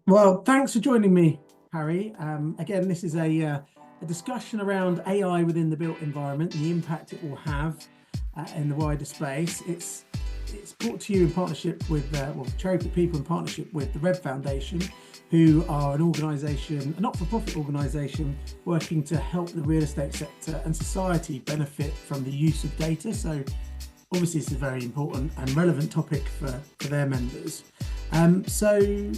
Well, thanks for joining me, Harry. Again, this is a discussion around AI within the built environment and the impact it will have in the wider space. It's brought to you in partnership with Cherry Pick People in partnership with the Red Foundation, who are an organisation, a not-for-profit organisation, working to help the real estate sector and society benefit from the use of data. So obviously it's a very important and relevant topic for their members. So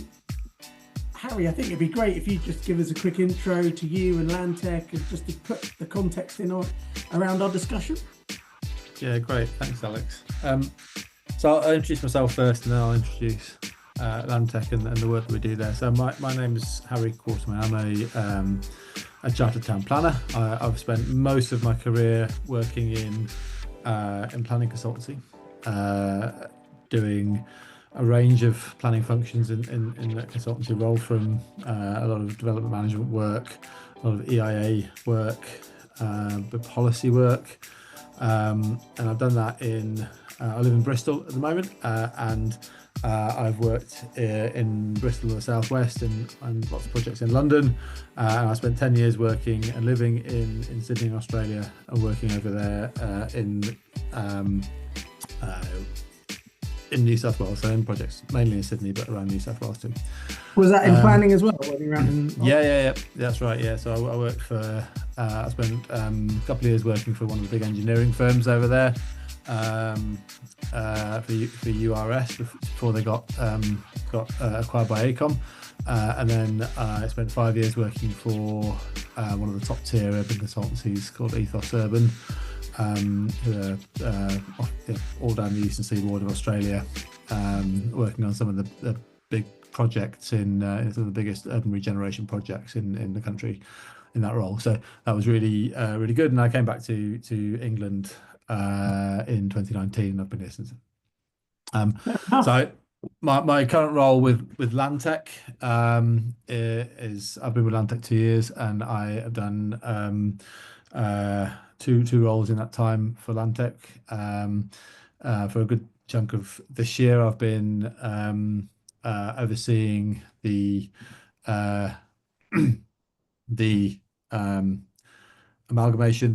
Harry, I think it'd be great if you just give us a quick intro to you and LandTech and just to put the context in around our discussion. Yeah, great. Thanks, Alex. So I'll introduce myself first and then I'll introduce LandTech and the work that we do there. So my name is Harry Quartermain. I'm a chartered town planner. I've spent most of my career working in planning consultancy, doing a range of planning functions in that consultancy role, from a lot of development management work, a lot of EIA work, but policy work, and I've done that I live in Bristol at the moment, and I've worked in Bristol in the southwest and lots of projects in London, and I spent 10 years working and living in Sydney in Australia and working over there in New South Wales, so in projects mainly in Sydney, but around New South Wales too. Was that in planning as well? Yeah, that's right. Yeah, so I worked for, I spent a couple of years working for one of the big engineering firms over there, for URS before they got acquired by AECOM, and then I spent 5 years working for one of the top tier urban consultancies called Ethos Urban, who are all down the eastern seaboard of Australia, working on some of the big projects in some of the biggest urban regeneration projects in the country in that role. So that was really good, and I came back to England in 2019. I've been here since. So my current role with LandTech is I've been with LandTech 2 years, and I have done two roles in that time for LandTech. For a good chunk of this year, I've been overseeing the amalgamation,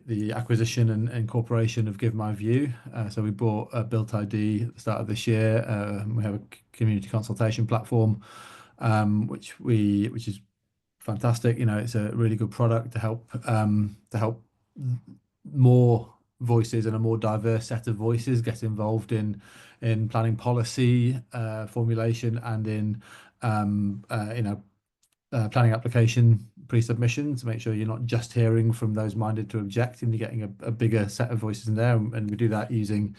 the acquisition and incorporation of Give My View. So we bought Built ID at the start of this year. We have a community consultation platform, which is fantastic. It's a really good product to help more voices and a more diverse set of voices get involved in planning policy formulation and in planning application pre-submission, to make sure you're not just hearing from those minded to object and you're getting a bigger set of voices in there. And we do that using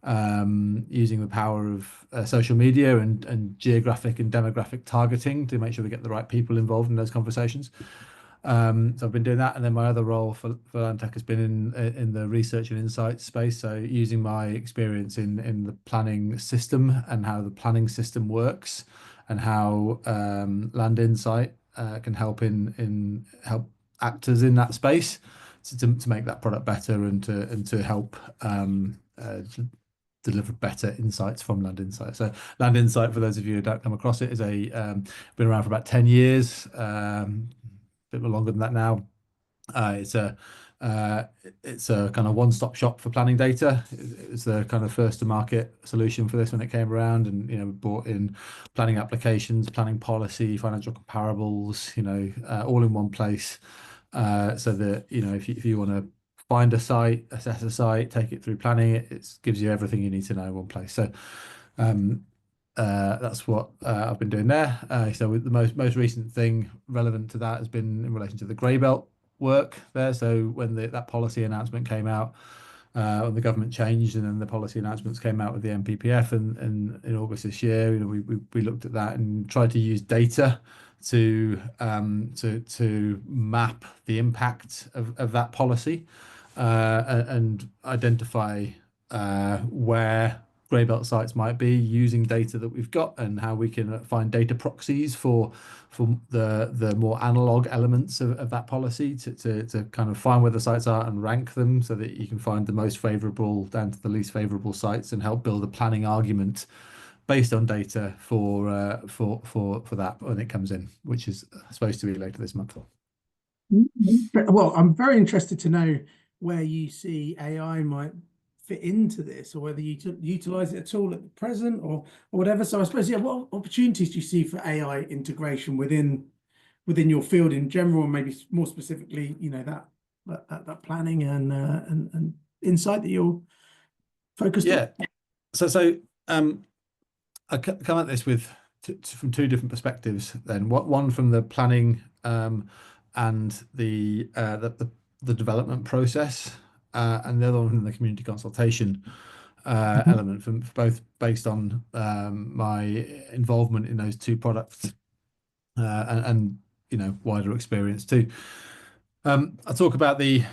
the power of social media and geographic and demographic targeting to make sure we get the right people involved in those conversations. So I've been doing that, and then my other role for LandTech has been in the research and insights space. So using my experience in the planning system and how the planning system works, and how Land Insight can help help actors in that space to make that product better and to help deliver better insights from Land Insight. So Land Insight, for those of you who don't come across it, is been around for about 10 years, a bit longer than that now. It's a kind of one-stop shop for planning data. It's the kind of first to market solution for this when it came around, and we brought in planning applications, planning policy, financial comparables, all in one place, so that if you want to find a site, assess a site, take it through planning, it gives you everything you need to know in one place. So that's what I've been doing there. So with the most recent thing relevant to that has been in relation to the grey belt work there. So when that policy announcement came out, when the government changed, and then the policy announcements came out with the NPPF, and in August this year, we looked at that and tried to use data to map the impact of that policy, and identify where grey belt sites might be, using data that we've got, and how we can find data proxies for the more analog elements of that policy to kind of find where the sites are and rank them so that you can find the most favorable down to the least favorable sites, and help build a planning argument based on data for that when it comes in, which is supposed to be later this month. Well, I'm very interested to know where you see AI might fit into this, or whether you utilize it at all at the present, or whatever. So I suppose, yeah, what opportunities do you see for AI integration within your field in general, and maybe more specifically, that planning and insight that you're focused on? Yeah. So I come at this from two different perspectives. Then, one from the planning and the development process, and the other one from the community consultation element, from both based on my involvement in those two products and wider experience too. I'll talk about the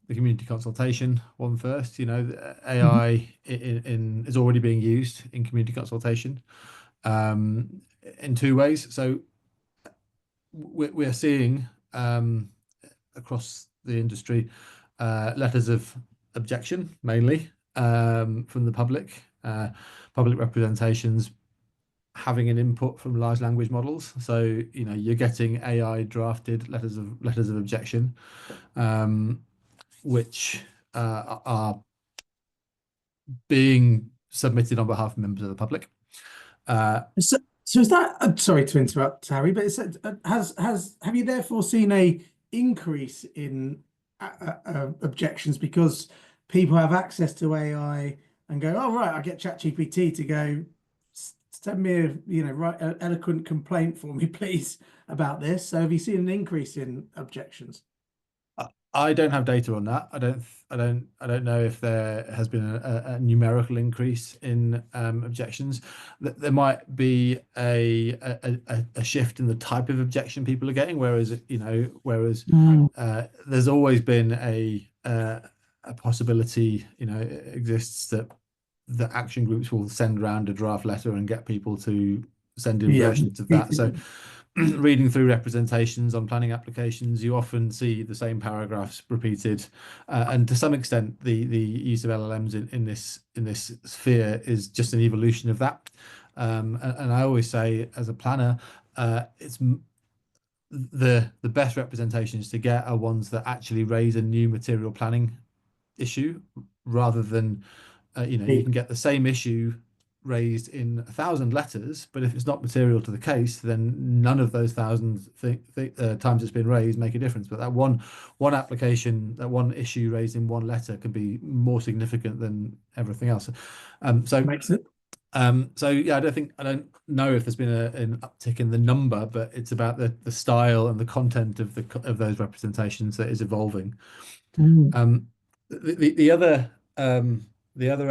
community consultation one first. AI is already being used in community consultation in two ways. So we're seeing across the industry letters of objection mainly from the public representations having an input from large language models. So you're getting AI drafted letters of objection, which are being submitted on behalf of members of the public. So is that, sorry to interrupt, Harry, but have you therefore seen a increase in objections because people have access to AI and go, oh right, I get ChatGPT to go send me write an eloquent complaint for me, please, about this. So have you seen an increase in objections? I don't have data on that. I don't know if there has been a numerical increase in objections. There might be a shift in the type of objection people are getting, whereas there's always been a possibility exists that the action groups will send around a draft letter and get people to send in versions of that. So reading through representations on planning applications, you often see the same paragraphs repeated, and to some extent, the use of LLMs in this sphere is just an evolution of that. And I always say, as a planner, it's the best representations to get are ones that actually raise a new material planning issue, rather than you can get the same issue raised in 1,000 letters, but if it's not material to the case, then none of those 1,000 times it's been raised make a difference. But that one application, that one issue raised in one letter can be more significant than everything else. So makes it. So yeah, I don't know if there's been an uptick in the number, but it's about the style and the content of those representations that is evolving. The other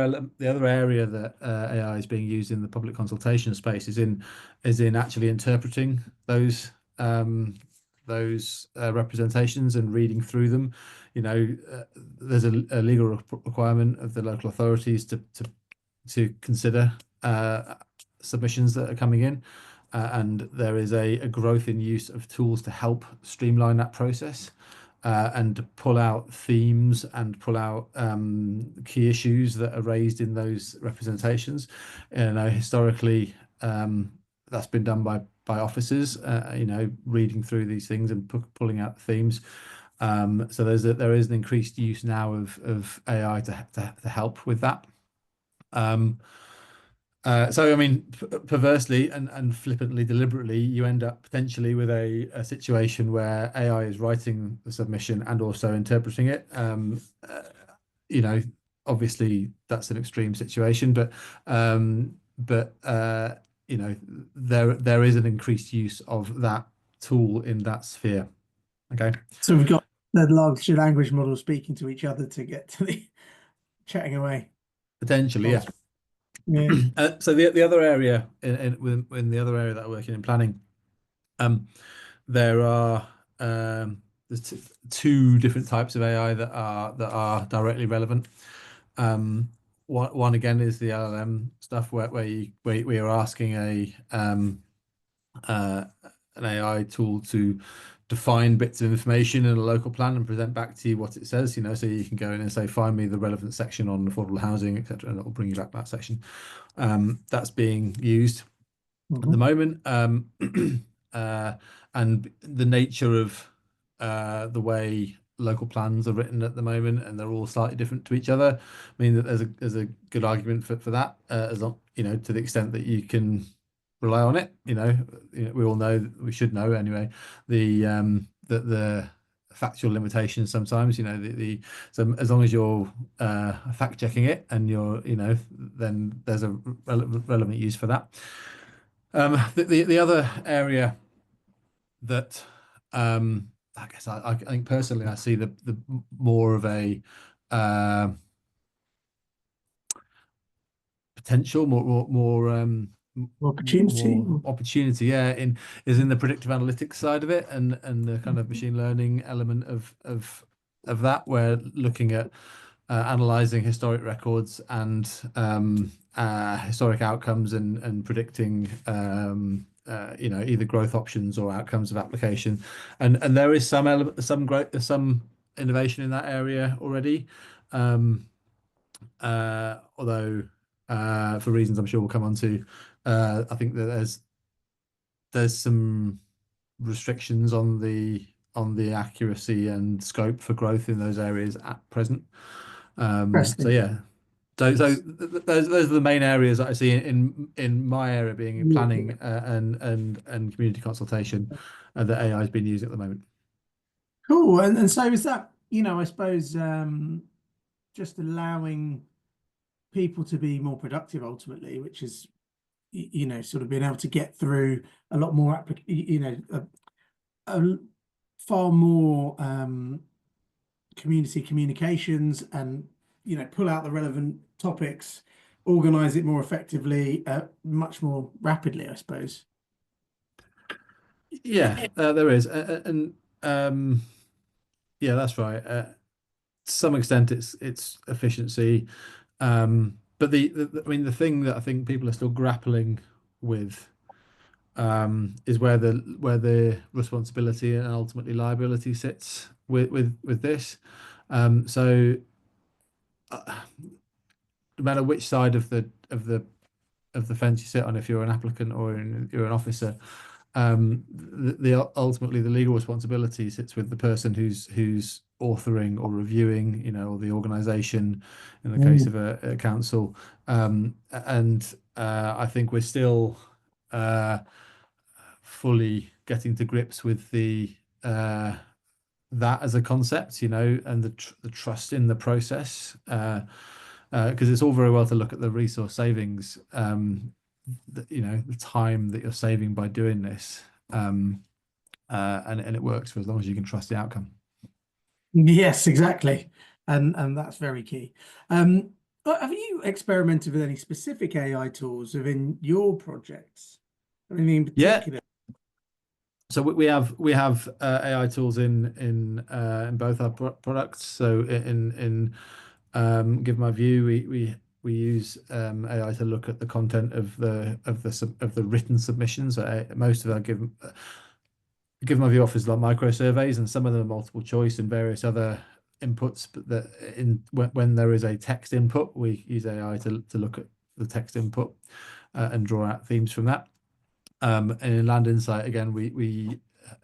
area that AI is being used in the public consultation space is in actually interpreting those representations and reading through them. There's a legal requirement of the local authorities to consider submissions that are coming in, and there is a growth in use of tools to help streamline that process. And to pull out themes and pull out key issues that are raised in those representations. Historically, that's been done by officers, reading through these things and pulling out themes. So there is an increased use now of AI to help with that. So I mean, perversely and flippantly, deliberately, you end up potentially with a situation where AI is writing the submission and also interpreting it. Obviously that's an extreme situation, but there is an increased use of that tool in that sphere. Okay. So we've got the large language model speaking to each other to get to the chatting away. Potentially, yeah. Yeah. So the other area in the other area that I'm working in planning, there are there's two different types of AI that are directly relevant. One again is the LLM stuff where we are asking an AI tool to define bits of information in a local plan and present back to you what it says, so you can go in and say, find me the relevant section on affordable housing, etc., and it will bring you back that section. That's being used at the moment. And the nature of the way local plans are written at the moment, and they're all slightly different to each other, mean that there's a good argument for that, as long, to the extent that you can rely on it. We all know, we should know anyway, the factual limitations sometimes, so as long as you're fact checking it and you're, then there's a relevant use for that. The other area that I guess I think personally I see the more of a potential, more Opportunity. opportunity, yeah, is in the predictive analytics side of it, and the kind of machine learning element of that, where looking at analyzing historic records and historic outcomes, and predicting either growth options or outcomes of application, and there is some growth, some innovation in that area already, although for reasons I'm sure we'll come on to, I think that there's some restrictions on the accuracy and scope for growth in those areas at present. So yeah, so those are the main areas that I see in my area, being in planning and community consultation, that AI has been used at the moment. Cool. And so is that, I suppose, just allowing people to be more productive ultimately, which is, sort of being able to get through a lot more, far more community communications, and pull out the relevant topics, organize it more effectively, much more rapidly, I suppose. Yeah, there is, and yeah, that's right. To some extent, it's efficiency, but I mean, the thing that I think people are still grappling with is where the responsibility and ultimately liability sits with this. So no matter which side of the fence you sit on, if you're an applicant or you're an officer, ultimately the legal responsibility sits with the person who's authoring or reviewing, or the organization in the case of a council. And I think we're still fully getting to grips with that as a concept, and the trust in the process, because it's all very well to look at the resource savings, the time that you're saving by doing this, and it works for as long as you can trust the outcome. Yes, exactly. And that's very key. But have you experimented with any specific AI tools within your projects? Anything in particular? So we have AI tools in both our products. So in Give My View, we use AI to look at the content of the written submissions. Most of our Give My View offers like micro surveys, and some of them are multiple choice and various other inputs. But when there is a text input, we use AI to look at the text input and draw out themes from that. And in Land Insight, again, we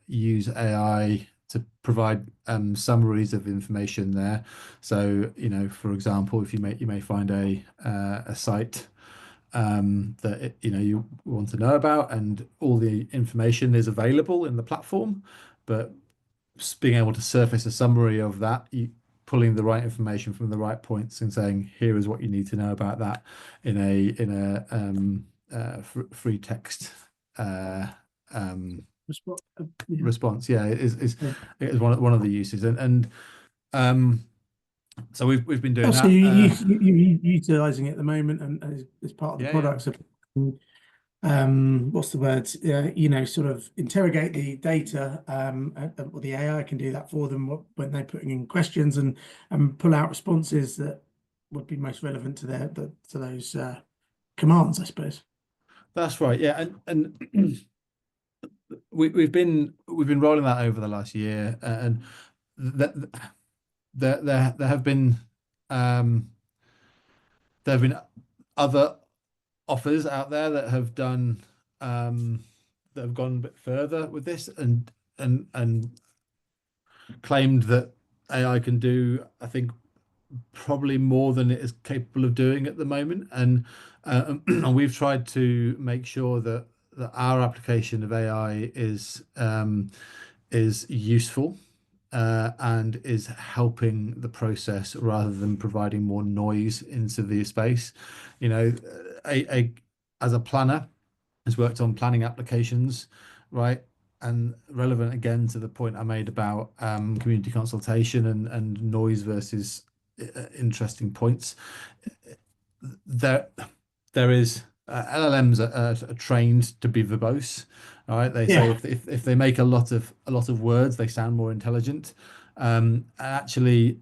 use AI to provide summaries of information there. So, for example, if you may find a site that you want to know about, and all the information is available in the platform, but being able to surface a summary of that, pulling the right information from the right points and saying, here is what you need to know about that in a free text response. Yeah, is one of the uses, and so we've been doing that. So you're utilizing it at the moment, and as part of the products. What's the word? Sort of interrogate the data, or the AI can do that for them when they're putting in questions, and pull out responses that would be most relevant to those commands, I suppose. That's right. Yeah, and we've been rolling that over the last year, and th there have been um, there have been other offers out there that have done that have gone a bit further with this and claimed that AI can do, I think, probably more than it is capable of doing at the moment. And we've tried to make sure that our application of AI is useful and is helping the process rather than providing more noise into the space. You know, as a planner, has worked on planning applications, right? And relevant again to the point I made about community consultation and noise versus interesting points. There, there is LLMs are trained to be verbose. All right, they say Yeah, if they make a lot of words, they sound more intelligent. Actually,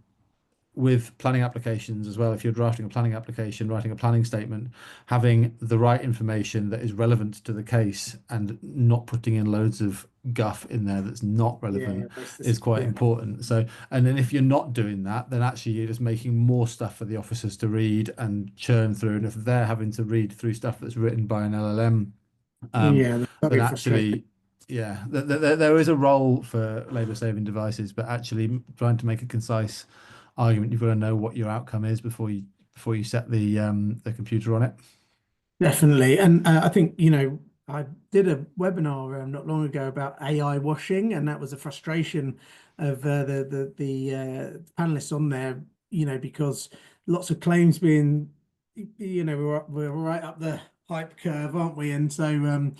with planning applications as well, if you're drafting a planning application, writing a planning statement, having the right information that is relevant to the case and not putting in loads of guff in there that's not yeah, relevant that's is this, quite yeah, important. So, and then if you're not doing that, then actually you're just making more stuff for the officers to read and churn through. And if they're having to read through stuff that's written by an LLM, yeah, that's then very frustrating. actually, yeah, there is a role for labor saving devices, but actually trying to make a concise argument, you've got to know what your outcome is before you set the computer on it. Definitely. And I think, I did a webinar not long ago about AI washing, and that was a frustration of the panelists on there, because lots of claims being, we're right up the hype curve, aren't we? And so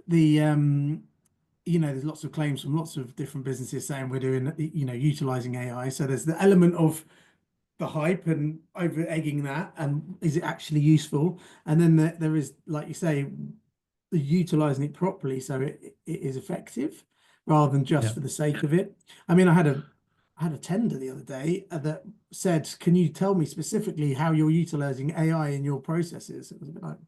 the there's lots of claims from lots of different businesses saying we're doing, utilizing AI. So there's the element of the hype and over egging that, and is it actually useful? And then there is, like you say, utilizing it properly so it is effective rather than just Yeah. for the sake of it. I mean, I had a tender the other day that said, "Can you tell me specifically how you're utilizing AI in your processes?" It was a bit like,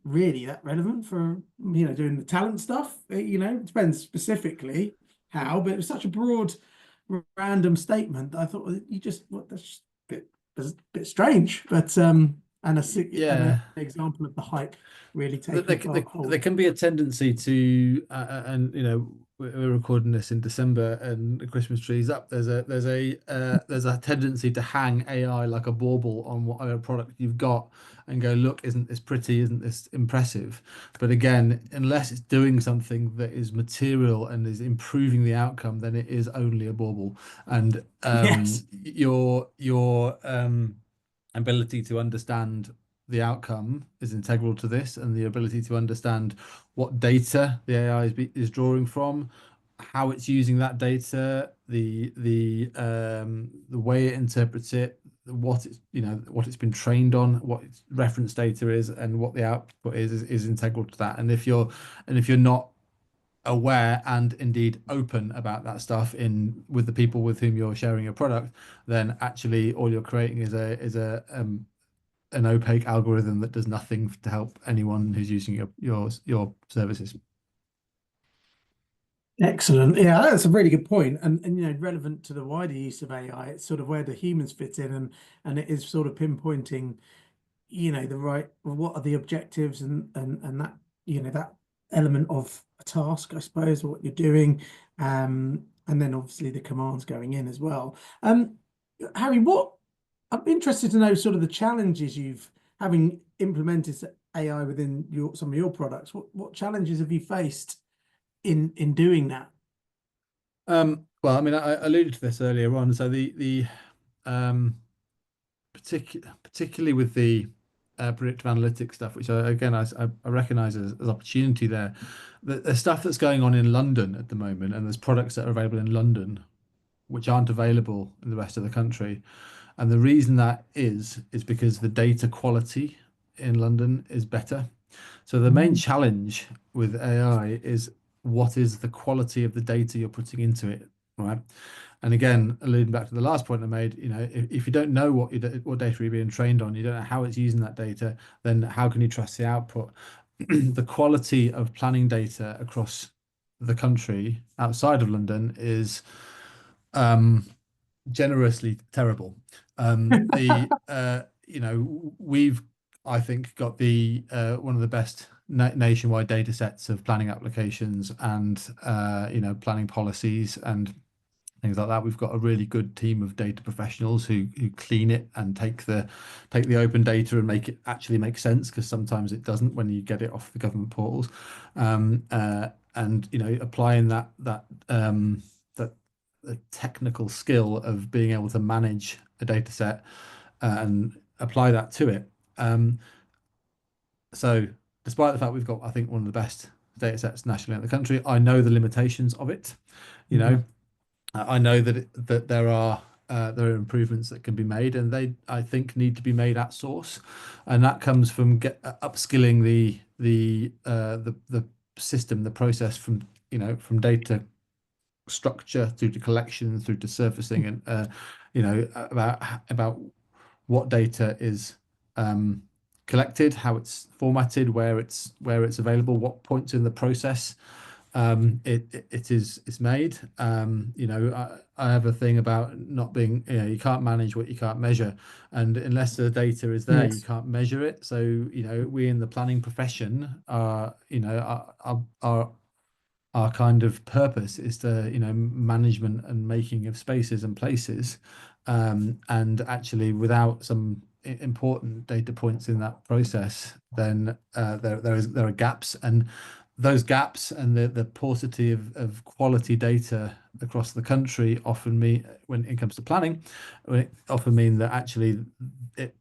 really that relevant for doing the talent stuff. It depends specifically how, but it was such a broad random statement that I thought, well, you just what that's just a bit strange, but an Yeah. example of the hype really There, taking there, hold. there can be a tendency to, and we're recording this in December and the Christmas tree's up. There's a tendency to hang AI like a bauble on whatever product you've got and go, look, isn't this pretty? Isn't this impressive? But again, unless it's doing something that is material and is improving the outcome, then it is only a bauble. And Yes. your ability to understand the outcome is integral to this, and the ability to understand what data the AI is drawing from, how it's using that data, the way it interprets it, what it's been trained on, what its reference data is, and what the output is integral to that. And if you're not aware and indeed open about that stuff in with the people with whom you're sharing your product, then actually all you're creating is a an opaque algorithm that does nothing to help anyone who's using your services. Excellent. Yeah, that's a really good point. And relevant to the wider use of AI, it's sort of where the humans fit in, and it is sort of pinpointing, the right, well, what are the objectives, and that, that element of a task, I suppose, or what you're doing. And then obviously the commands going in as well. Harry, what I'm interested to know sort of the challenges you've having implemented AI within some of your products. What challenges have you faced in doing that? Well, I mean, I alluded to this earlier on. So the um, particularly with the predictive analytics stuff, which I recognise as opportunity there. The stuff that's going on in London at the moment, and there's products that are available in London which aren't available in the rest of the country. And the reason that is because the data quality in London is better. So the main Mm. challenge with AI is what is the quality of the data you're putting into it, right? And again, alluding back to the last point I made, if you don't know what data you're being trained on, you don't know how it's using that data, then how can you trust the output? The quality of planning data across the country outside of London is um, generously terrible. We've, I think, got the one of the best nationwide data sets of planning applications and planning policies and things like that. We've got a really good team of data professionals who clean it and take the open data and make it actually make sense, because sometimes it doesn't when you get it off the government portals. And applying that the technical skill of being able to manage a data set and apply that to it. So despite the fact we've got, I think, one of the best data sets nationally in the country, I know the limitations of it. You know, Mhm. I know that there are improvements that can be made, and they, I think, need to be made at source, and that comes from upskilling the system, the process from from data structure through to collection through to surfacing, and about what data is collected, how it's formatted, where it's available, what points in the process it's made. I have a thing about not being, you can't manage what you can't measure, and unless the data is there, you Yes. can't measure it. So we in the planning profession are our kind of purpose is the management and making of spaces and places, and actually without some important data points in that process, then there are gaps, and those gaps and the paucity of quality data across the country often mean, when it comes to planning, often mean that actually it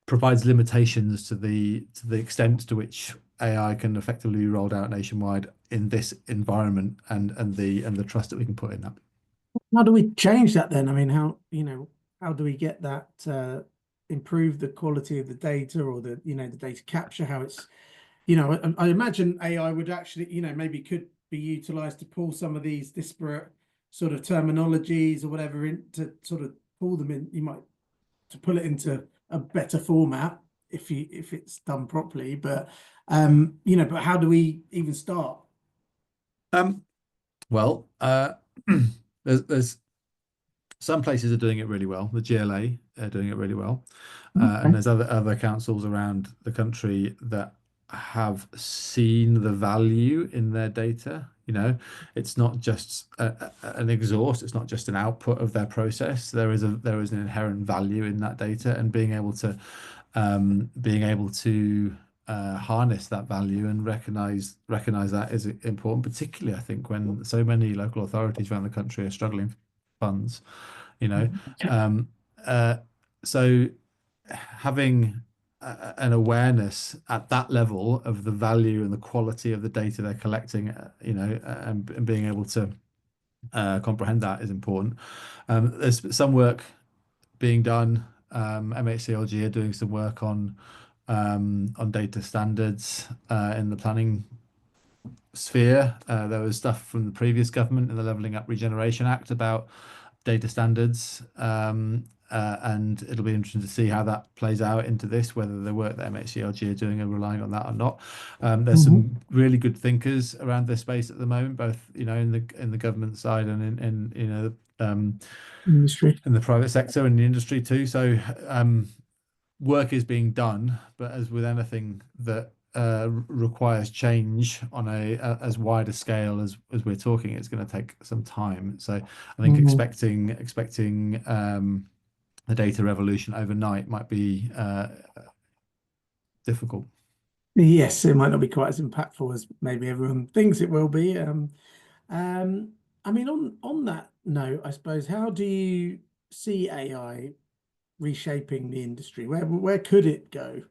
provides limitations to the extent to which AI can effectively be rolled out nationwide in this environment, and the trust that we can put in that. How do we change that then? I mean, how do we get that improve the quality of the data, or the data capture, how it's, I imagine AI would actually, maybe could be utilized to pull some of these disparate sort of terminologies or whatever in to sort of pull them in. You might to pull it into a better format if it's done properly. But how do we even start? Um, well, there's some places are doing it really well. The GLA are doing it really well, and Okay. there's other councils around the country that have seen the value in their data. It's not just an exhaust. It's not just an output of their process. There is an inherent value in that data, and being able to harness that value and recognize that is important, particularly I think when so many local authorities around the country are struggling for funds. you know um uh so having an awareness at that level of the value and the quality of the data they're collecting, and being able to comprehend that is important. There's some work being done. MHCLG are doing some work on data standards in the planning sphere. There was stuff from the previous government in the Levelling Up Regeneration Act about data standards, and it'll be interesting to see how that plays out into this, whether the work that MHCLG are doing are relying on that or not. There's Mhm. some really good thinkers around this space at the moment, both in the government side and Industry. in the private sector and the industry too. So work is being done, but as with anything that requires change on as wide a scale as we're talking, it's going to take some time. So I think Mhm. expecting a data revolution overnight might be difficult. Yes, it might not be quite as impactful as maybe everyone thinks it will be. Um, I mean, on that note, I suppose, how do you see AI reshaping the industry? Where could it go,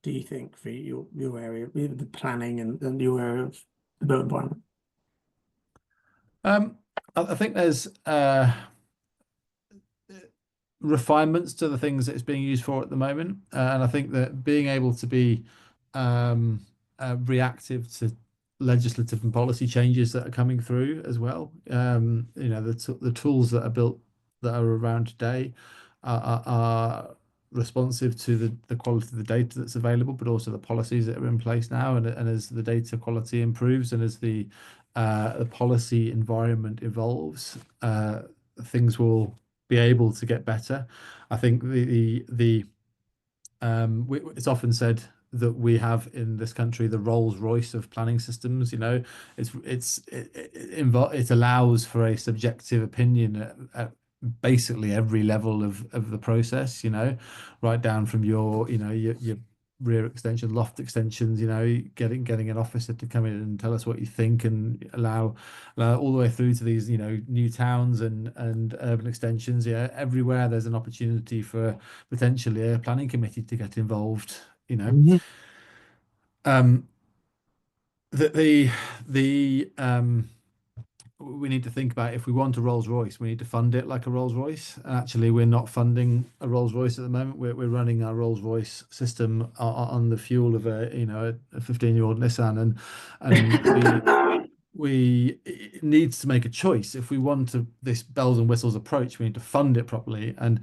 do you think, for your area, the planning and your area of the built environment? I think there's refinements to the things that it's being used for at the moment. And I think that being able to be um, reactive to legislative and policy changes that are coming through as well. The tools that are built that are around today are responsive to the quality of the data that's available, but also the policies that are in place now. And as the data quality improves and as the policy environment evolves, things will be able to get better. I think it's often said that we have in this country the Rolls-Royce of planning systems. You know, it allows for a subjective opinion at basically every level of the process. You know, right down from your rear extension, loft extensions. You know, getting an officer to come in and tell us what you think, and allow all the way through to these new towns and urban extensions. Yeah, everywhere there's an opportunity for potentially a planning committee to get involved. You know, Mhm. um, the we need to think about, if we want a Rolls Royce, we need to fund it like a Rolls Royce. And actually, we're not funding a Rolls Royce at the moment. We're running our Rolls Royce system on the fuel of a 15-year-old Nissan, and we it needs to make a choice. If we want this bells and whistles approach, we need to fund it properly. And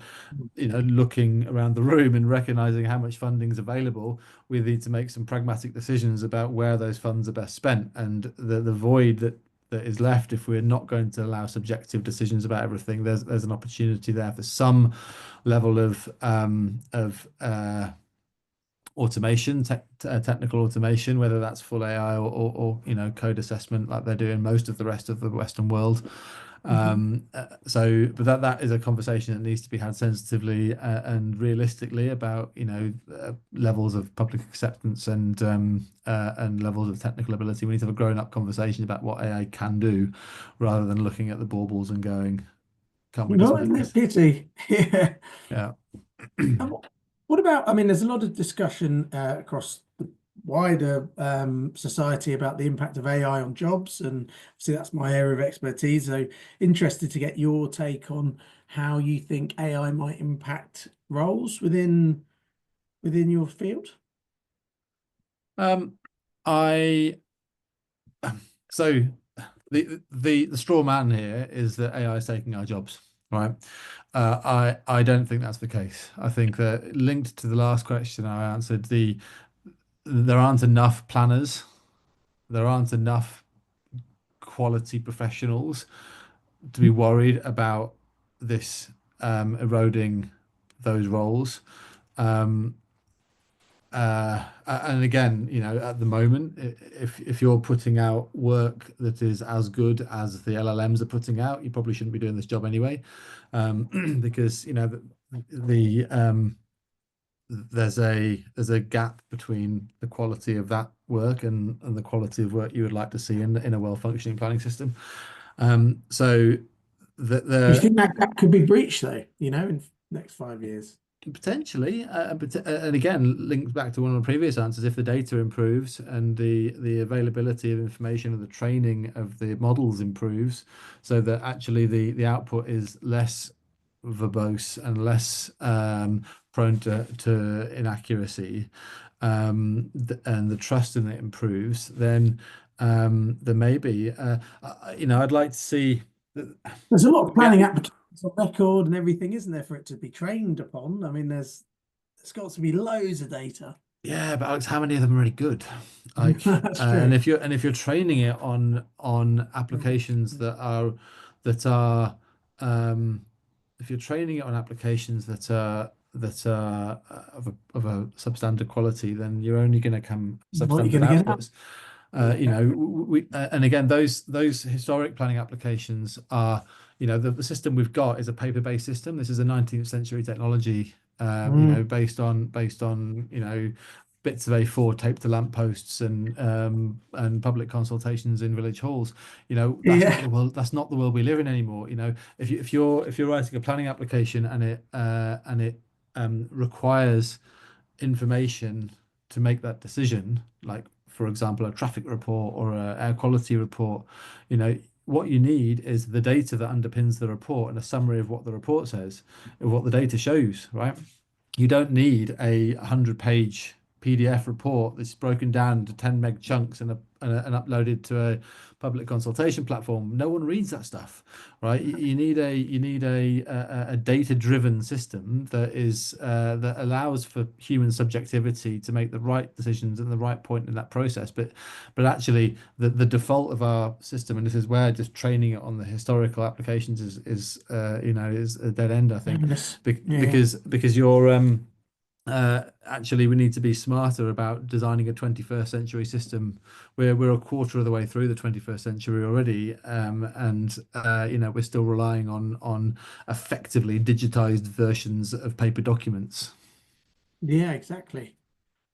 looking around the room and recognizing how much funding is available, we need to make some pragmatic decisions about where those funds are best spent, and the void that is left if we're not going to allow subjective decisions about everything. There's an opportunity there for some level of automation, technical automation, whether that's full AI or code assessment like they do in most of the rest of the Western world. Mhm. But that is a conversation that needs to be had sensitively and realistically about levels of public acceptance and levels of technical ability. We need to have a grown-up conversation about what AI can do, rather than looking at the baubles and going, "Can't we do Well, something isn't it a else?" pity? Yeah. Yeah. And what about, I mean, there's a lot of discussion across the wider society about the impact of AI on jobs, and obviously that's my area of expertise. So interested to get your take on how you think AI might impact roles within your field. Um, I so the straw man here is that AI is taking our jobs, right? I don't think that's the case. I think that, linked to the last question I answered, there aren't enough planners, there aren't enough quality professionals to be worried about this eroding those roles. Um, and again, at the moment, if you're putting out work that is as good as the LLMs are putting out, you probably shouldn't be doing this job anyway, because there's a gap between the quality of that work and the quality of work you would like to see in a well-functioning planning system. So Do you the think that could be breached though, in next 5 years? Potentially, and again, linked back to one of the previous answers, if the data improves and the availability of information and the training of the models improves, so that actually the output is less verbose and less prone to inaccuracy, and the trust in it improves, then there may be, I'd like to see that There's a lot of we get. planning applications on record and everything, isn't there, for it to be trained upon? I mean, there's got to be loads of data. Yeah, but Alex, how many of them are really good? Like, That's and true. if you're training it on applications that are um, if you're training it on applications that are of a substandard quality, then you're only going to come What are you substandard going to get out? outputs. And again, those historic planning applications are, the system we've got is a paper-based system. This is a 19th century technology, Mm. based on bits of A4 taped to lampposts and public consultations in village halls. That's not Yeah. the world. That's not the world we live in anymore. If you're writing a planning application and it requires information to make that decision, like, for example, a traffic report or a air quality report, what you need is the data that underpins the report and a summary of what the report says, of what the data shows, right? You don't need a 100-page PDF report that's broken down into 10 meg chunks and uploaded to a public consultation platform. No one reads that stuff, right? You need a data-driven system that is that allows for human subjectivity to make the right decisions at the right point in that process. But actually, the default of our system, and this is where just training it on the historical applications is a dead end, I think, Yes. Yeah. because you're actually, we need to be smarter about designing a 21st century system. We're a quarter of the way through the 21st century already, and we're still relying on effectively digitized versions of paper documents. Yeah, exactly.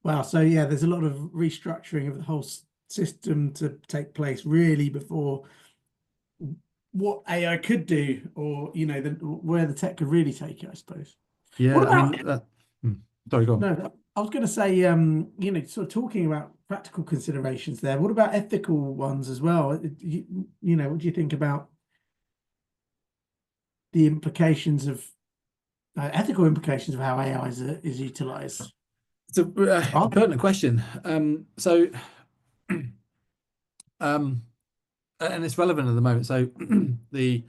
Wow. So yeah, there's a lot of restructuring of the whole system to take place really before what AI could do, or where the tech could really take it, I suppose. What Yeah, I about mean that. Hmm. Sorry, go on. no? I was going to say, sort of talking about practical considerations there. What about ethical ones as well? What do you think about the implications of ethical implications of how AI is utilized? It's a Oh, pertinent question. So, um, and it's relevant at the moment. So, the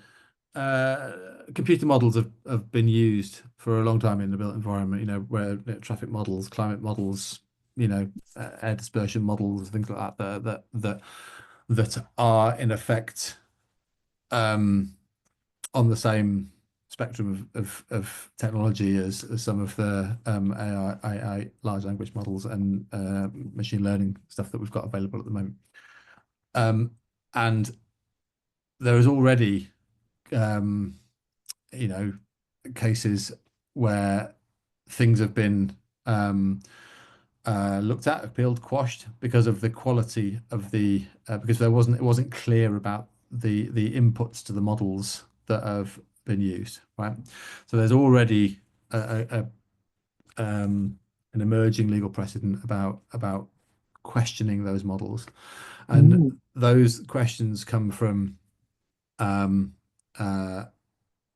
computer models have been used for a long time in the built environment, where traffic models, climate models, air dispersion models, things like that are in effect on the same spectrum of technology as some of the AI large language models and machine learning stuff that we've got available at the moment. And there is already um, you know, cases where things have been looked at, appealed, quashed because of the quality of because it wasn't clear about the inputs to the models that have been used, right? So there's already an emerging legal precedent about questioning those models, and mm, those questions come um, uh,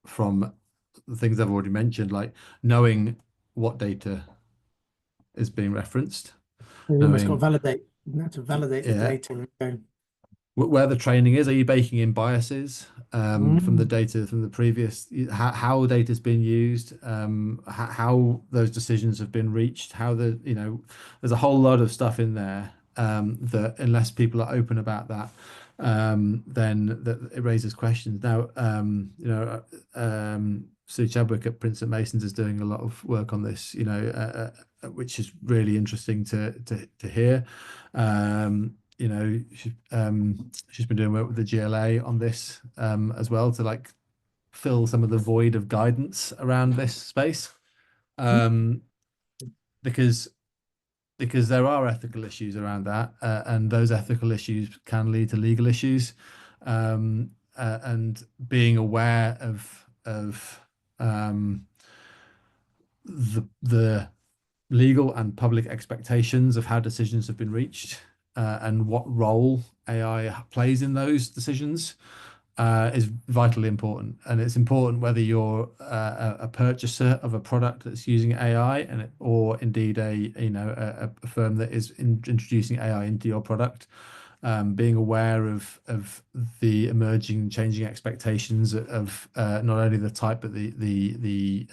from the things I've already mentioned, like knowing what data is being referenced, you almost got to knowing validate. You have to validate the yeah, data and go, where the training is. Are you baking in biases from the mm, data from the previous, how data has been used, how those decisions have been reached, there's a whole lot of stuff in there that unless people are open about that, then that it raises questions. Now, Sue Chadwick at Princeton Masons is doing a lot of work on this, which is really interesting to hear. She's been doing work with the GLA on this as well to like fill some of the void of guidance around this space, um, because there are ethical issues around that, and those ethical issues can lead to legal issues, and being aware of the legal and public expectations of how decisions have been reached, and what role AI plays in those decisions, is vitally important. And it's important whether you're a purchaser of a product that's using AI, or indeed a firm that is introducing AI into your product. Being aware of the emerging, changing expectations of not only the type, but the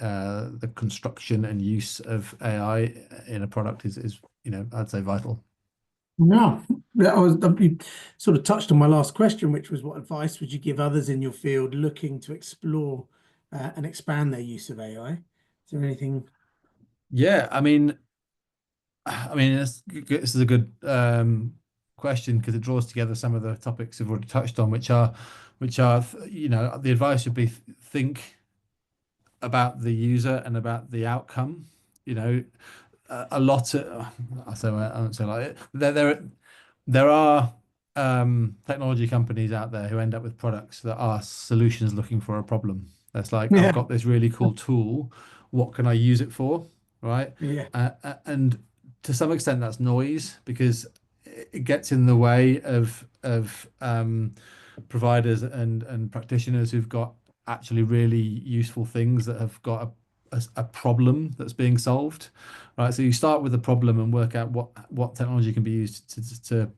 construction and use of AI in a product is I'd say vital. no. You sort of touched on my last question, which was what advice would you give others in your field looking to explore and expand their use of AI? Is there anything? Yeah, I mean, this is a good question because it draws together some of the topics we've already touched on, which are the advice would be think about the user and about the outcome. You know, a lot of I won't say like it. There are technology companies out there who end up with products that are solutions looking for a problem. That's like, I've Yeah, got this really cool tool. What can I use it for? Right? yeah. And to some extent, that's noise because it gets in the way of providers and practitioners who've got actually really useful things that have got a problem that's being solved, right? So you start with the problem and work out what technology can be used to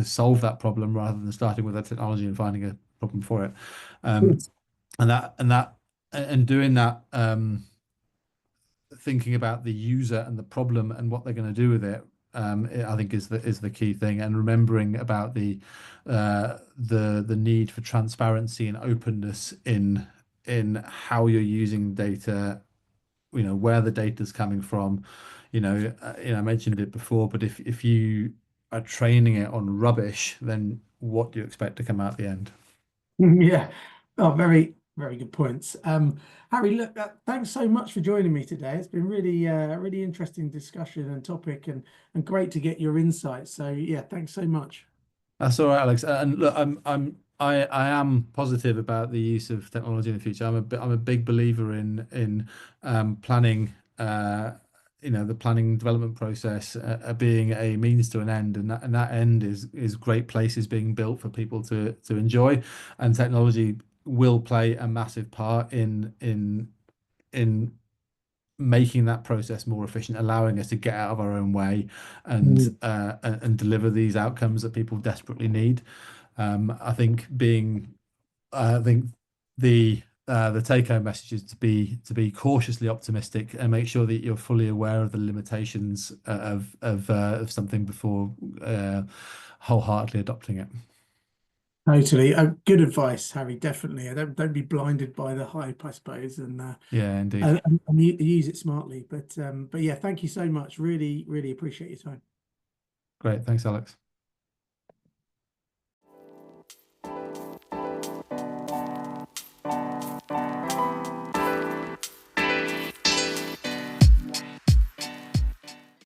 solve that problem rather than starting with a technology and finding a problem for it. Um, Yes. and doing that, thinking about the user and the problem and what they're going to do with it, I think is the key thing. And remembering about the need for transparency and openness in how you're using data, where the data's coming from. I mentioned it before, but if you are training it on rubbish, then what do you expect to come out the end? Yeah. Oh, very, very good points. Harry, look, thanks so much for joining me today. It's been really interesting discussion and topic, and great to get your insights. So yeah, thanks so much. That's all right, Alex. And look, I am positive about the use of technology in the future. I'm a big believer in planning. The planning development process being a means to an end, and that end is great places being built for people to enjoy, and technology will play a massive part in making that process more efficient, allowing us to get out of our own way and deliver these outcomes that people desperately need. I think the take-home message is to be cautiously optimistic and make sure that you're fully aware of the limitations of something before wholeheartedly adopting it. Totally. Good advice, Harry. Definitely. Don't be blinded by the hype, I suppose, Yeah, indeed. and use it smartly. But yeah, thank you so much. Really appreciate your time. Great. Thanks, Alex.